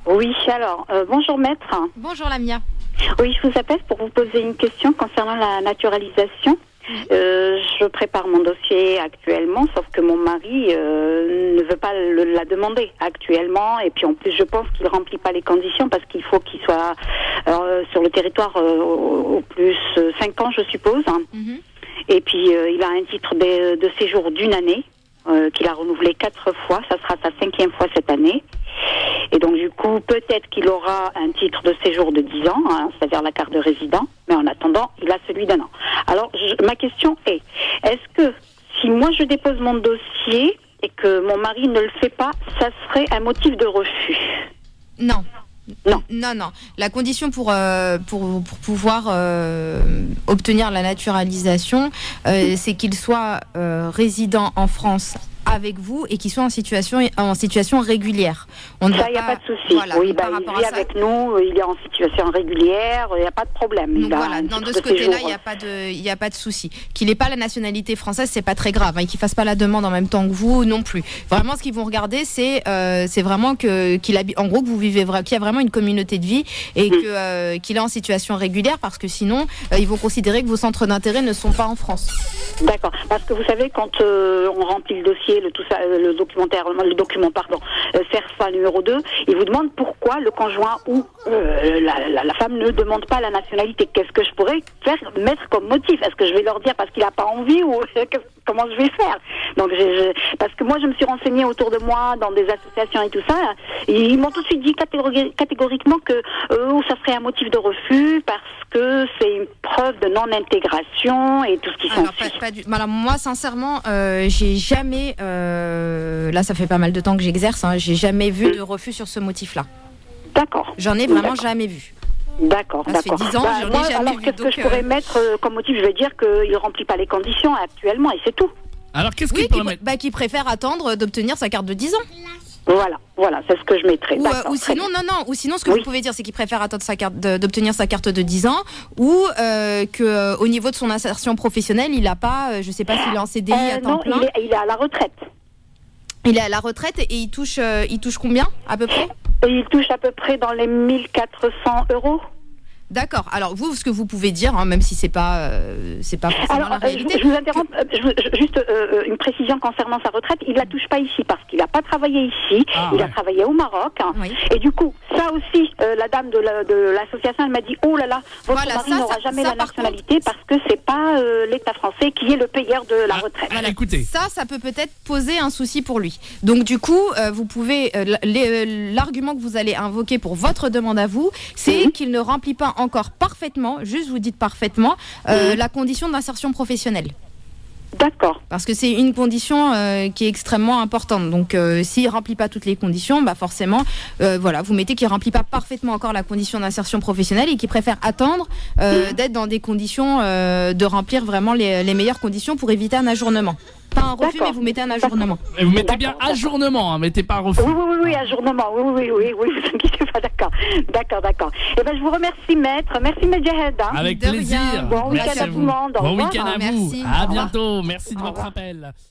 Oui, alors, bonjour maître. Bonjour Lamia. Oui, je vous appelle pour vous poser une question concernant la naturalisation. Je prépare mon dossier actuellement, sauf que mon mari ne veut pas la demander actuellement. Et puis en plus, je pense qu'il ne remplit pas les conditions parce qu'il faut qu'il soit sur le territoire au plus 5 ans, je suppose. Mm-hmm. Et puis, il a un titre de séjour d'une année qu'il a renouvelé 4 fois. Ça sera sa 5e fois cette année. Et donc, du coup, peut-être qu'il aura un titre de séjour de 10 ans, c'est-à-dire la carte de résident. Mais en attendant, il a celui d'1 an. Alors, ma question est, est-ce que si moi je dépose mon dossier et que mon mari ne le fait pas, ça serait un motif de refus? Non. Non. Non. La condition pour pouvoir obtenir la naturalisation, c'est qu'il soit résident en France avec vous et qu'il soit en situation régulière. Ça, il n'y a pas de souci. Voilà, oui, il vit avec nous, il est en situation régulière, il n'y a pas de problème. Donc voilà, de ce côté-là, il n'y a pas de souci. Qu'il n'ait pas la nationalité française, c'est pas très grave, et qu'il ne fasse pas la demande en même temps que vous non plus. Vraiment, ce qu'ils vont regarder, c'est vraiment qu'il habite, en gros, que vous vivez, qu'il y a vraiment une communauté de vie et qu'il est en situation régulière, parce que sinon, ils vont considérer que vos centres d'intérêt ne sont pas en France. D'accord, parce que vous savez, quand on remplit le dossier, le document, CERFA numéro 2, il vous demande pourquoi le conjoint ou la femme ne demande pas la nationalité. Qu'est-ce que je pourrais mettre comme motif? Est-ce que je vais leur dire parce qu'il n'a pas envie ou comment je vais faire? Donc, parce que moi, je me suis renseignée autour de moi dans des associations et tout ça. Ils m'ont tout de suite dit catégoriquement que ça serait un motif de refus parce que c'est une preuve de non-intégration et tout ce qui s'ensuit. Alors, moi, sincèrement, j'ai jamais... là, ça fait pas mal de temps que j'exerce. J'ai jamais vu de refus sur ce motif-là. D'accord. J'en ai vraiment jamais vu. D'accord. Ça fait 10 ans, j'en ai jamais vu. Qu'est-ce que je pourrais mettre comme motif? Je vais dire qu'il ne remplit pas les conditions actuellement et c'est tout. Alors, qu'est-ce qu'il pourrait mettre? Qu'il préfère attendre d'obtenir sa carte de 10 ans. Voilà, c'est ce que je mettrais. Ou sinon, ce que vous pouvez dire, c'est qu'il préfère attendre d'obtenir sa carte de 10 ans, ou qu'au niveau de son insertion professionnelle, il n'a pas, je ne sais pas s'il est en CDI à temps plein. Il est à la retraite. Il est à la retraite et il touche combien, à peu près? Il touche à peu près dans les 1 400 €. D'accord. Alors vous, ce que vous pouvez dire, même si c'est pas forcément la réalité. Je vous interromps. Juste une précision concernant sa retraite. Il la touche pas ici parce qu'il n'a pas travaillé ici. Il a travaillé au Maroc. Oui. Et du coup, ça aussi, la dame de l'association, elle m'a dit oh là là, votre mari n'aura jamais la nationalité parce que c'est pas l'État français qui est le payeur de la retraite. Voilà. Écoutez, ça peut peut-être poser un souci pour lui. Donc du coup, vous pouvez l'argument que vous allez invoquer pour votre demande à vous, c'est qu'il ne remplit pas encore parfaitement, juste vous dites parfaitement, la condition d'insertion professionnelle. D'accord. Parce que c'est une condition qui est extrêmement importante. Donc, s'il ne remplit pas toutes les conditions, forcément, vous mettez qu'il ne remplit pas parfaitement encore la condition d'insertion professionnelle et qu'il préfère attendre d'être dans des conditions de remplir vraiment les meilleures conditions pour éviter un ajournement. Pas un refus, mais vous mettez un ajournement. Et vous mettez bien ajournement, mettez pas refus. Oui, ajournement. Oui, vous inquiétez pas, d'accord. Eh bien, je vous remercie, maître. Merci, Medjahed. Avec plaisir. Bon week-end à tout le monde. Bon week-end à vous. Merci. À bientôt. Merci de votre appel.